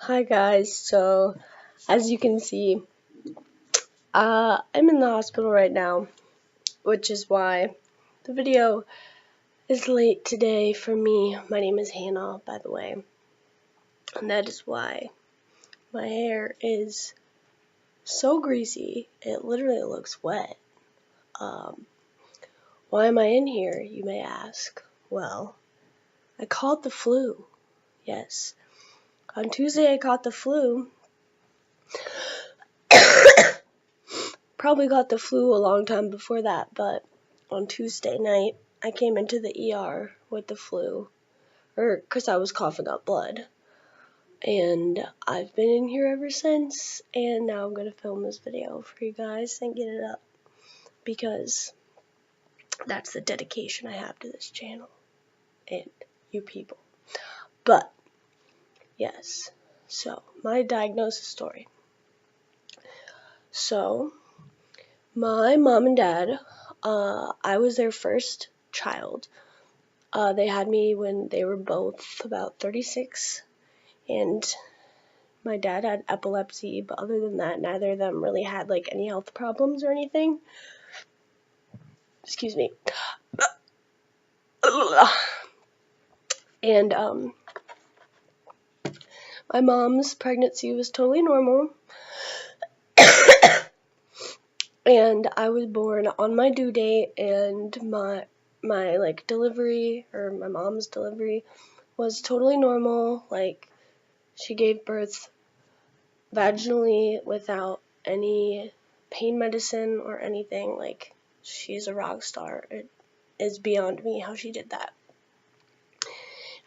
Hi guys, so as you can see, I'm in the hospital right now, which is why the video is late today for me. My name is Hannah, by the way, and that is why my hair is so greasy, it literally looks wet. Why am I in here, you may ask? Well, I caught the flu. Yes, on Tuesday I caught the flu. Probably got the flu a long time before that, but on Tuesday night, I came into the ER with the flu, because I was coughing up blood. And I've been in here ever since, and now I'm going to film this video for you guys and get it up, because that's the dedication I have to this channel and you people. But, yes, so my diagnosis story. So, my mom and dad, I was their first child. They had me when they were both about 36, and my dad had epilepsy, but other than that, neither of them really had like any health problems or anything. Excuse me. And my mom's pregnancy was totally normal. And I was born on my due date, and my like delivery, or my mom's delivery, was totally normal. Like, she gave birth vaginally without any pain medicine or anything. Like, she's a rock star. It is beyond me how she did that.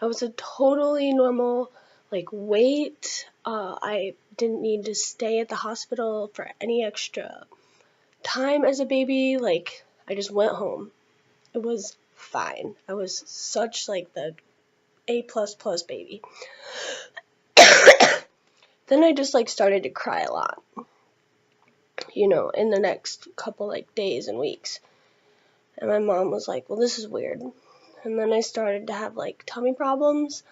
I was a totally normal like weight. I didn't need to stay at the hospital for any extra time as a baby. Like, I just went home. It was fine. I was such like the A++ baby. Then I just like started to cry a lot, in the next couple like days and weeks. And my mom was like, well, this is weird. And then I started to have like tummy problems,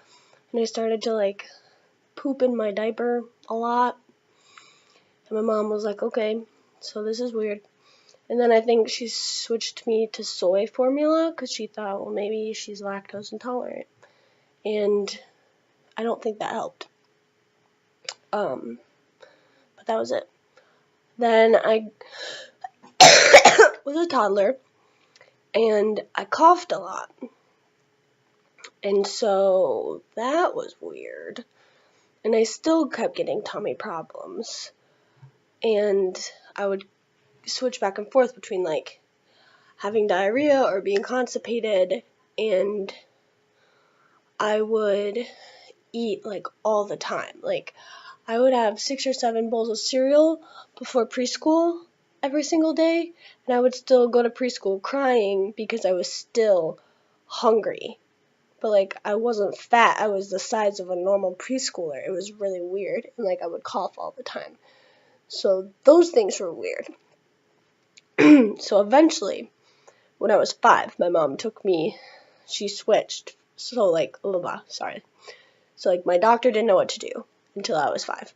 and I started to like poop in my diaper a lot. And my mom was like, okay, so this is weird. And then I think she switched me to soy formula because she thought, well, maybe she's lactose intolerant. And I don't think that helped. But that was it. Then I was a toddler, and I coughed a lot. And so that was weird. And I still kept getting tummy problems. And I would switch back and forth between like having diarrhea or being constipated, and I would eat like all the time. Like, I would have 6 or 7 bowls of cereal before preschool every single day, and I would still go to preschool crying because I was still hungry. But like, I wasn't fat. I was the size of a normal preschooler. It was really weird, and like I would cough all the time. So those things were weird. So eventually, when I was 5, my mom took me, she switched. So like, So like, my doctor didn't know what to do until I was 5.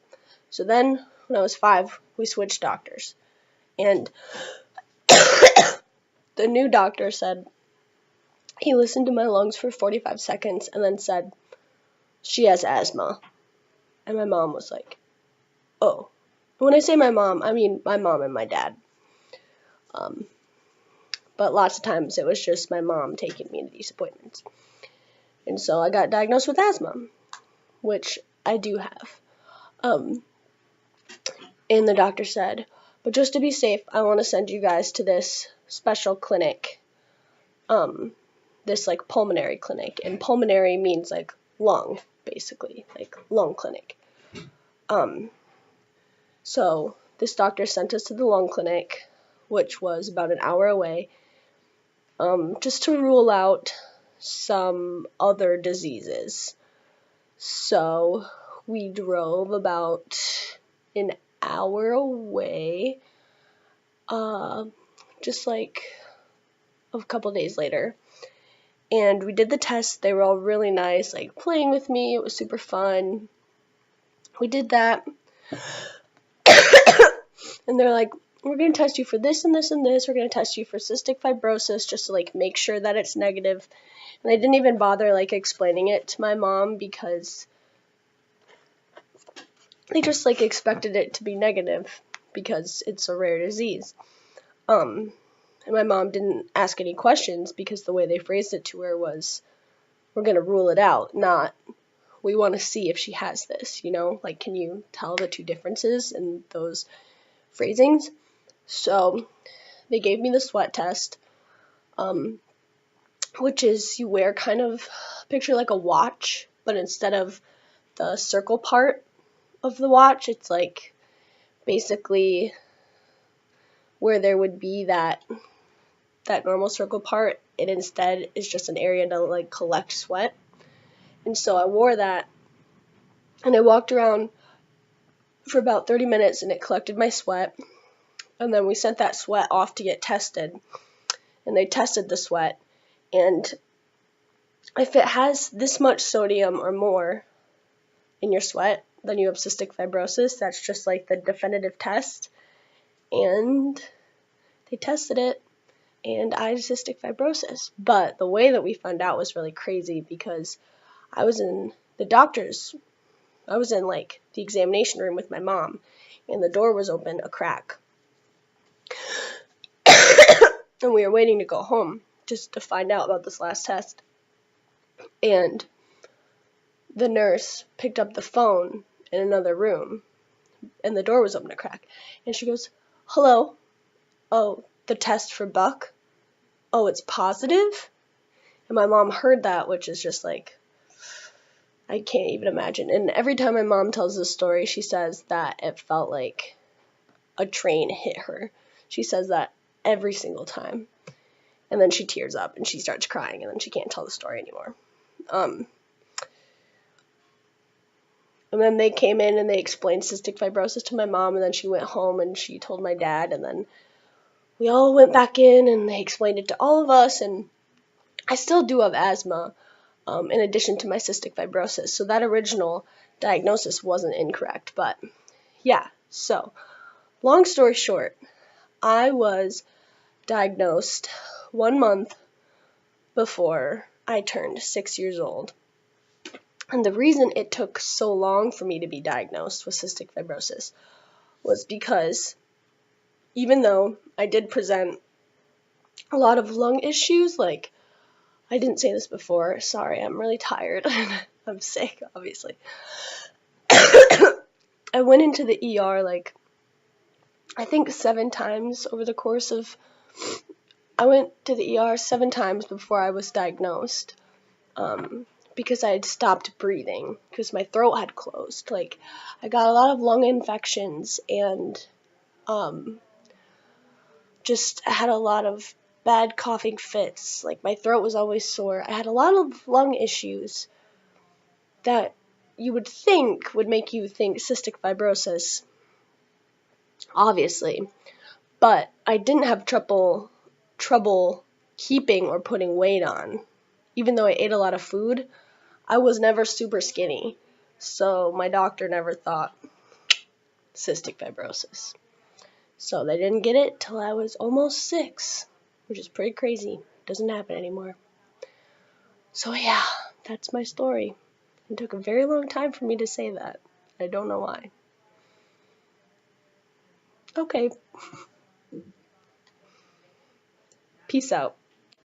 So then when I was 5, we switched doctors. And the new doctor said, he listened to my lungs for 45 seconds and then said, she has asthma. And my mom was like, oh. When I say my mom, I mean my mom and my dad. But lots of times it was just my mom taking me to these appointments. And so I got diagnosed with asthma, which I do have. And the doctor said, but just to be safe, I want to send you guys to this special clinic, this like pulmonary clinic. And pulmonary means like lung, basically, like lung clinic. So this doctor sent us to the lung clinic, which was about an hour away, just to rule out some other diseases. So we drove about an hour away, just like a couple days later, and we did the tests. They were all really nice, like playing with me. It was super fun. We did that. And they're like, we're going to test you for this and this and this. We're going to test you for cystic fibrosis just to like make sure that it's negative. And I didn't even bother like explaining it to my mom because they just like expected it to be negative because it's a rare disease. And my mom didn't ask any questions because the way they phrased it to her was, we're going to rule it out, not we want to see if she has this, you know? Like, can you tell the two differences in those phrasings? So they gave me the sweat test, which is you wear kind of, picture like a watch, but instead of the circle part of the watch, it's like basically where there would be that normal circle part, it instead is just an area to like collect sweat. And so I wore that, and I walked around for about 30 minutes, and it collected my sweat. And then we sent that sweat off to get tested, and they tested the sweat. And if it has this much sodium or more in your sweat, then you have cystic fibrosis. That's just like the definitive test. And they tested it, and I had cystic fibrosis. But the way that we found out was really crazy because I was in like the examination room with my mom, and the door was open a crack. And we were waiting to go home just to find out about this last test. And the nurse picked up the phone in another room, and the door was open a crack. And she goes, "Hello? Oh, the test for Buck? Oh, it's positive?" And my mom heard that, which is just like, I can't even imagine. And every time my mom tells this story, she says that it felt like a train hit her. She says that every single time. And then she tears up and she starts crying, and then she can't tell the story anymore. And then they came in and they explained cystic fibrosis to my mom, and then she went home and she told my dad, and then we all went back in and they explained it to all of us, and I still do have asthma, in addition to my cystic fibrosis, so that original diagnosis wasn't incorrect, but yeah, so long story short, I was diagnosed 1 month before I turned 6 years old. And the reason it took so long for me to be diagnosed with cystic fibrosis was because even though I did present a lot of lung issues, like, I didn't say this before, sorry, I'm really tired, I'm sick, obviously. I went into the ER, like, I think 7 times over the course of, I went to the ER 7 times before I was diagnosed, because I had stopped breathing, because my throat had closed. Like, I got a lot of lung infections, and just had a lot of bad coughing fits. Like, my throat was always sore. I had a lot of lung issues that you would think would make you think cystic fibrosis, obviously. But I didn't have trouble keeping or putting weight on. Even though I ate a lot of food, I was never super skinny. So my doctor never thought cystic fibrosis. So they didn't get it till I was almost 6, which is pretty crazy. Doesn't happen anymore. So yeah, that's my story. It took a very long time for me to say that. I don't know why. Okay. Peace out.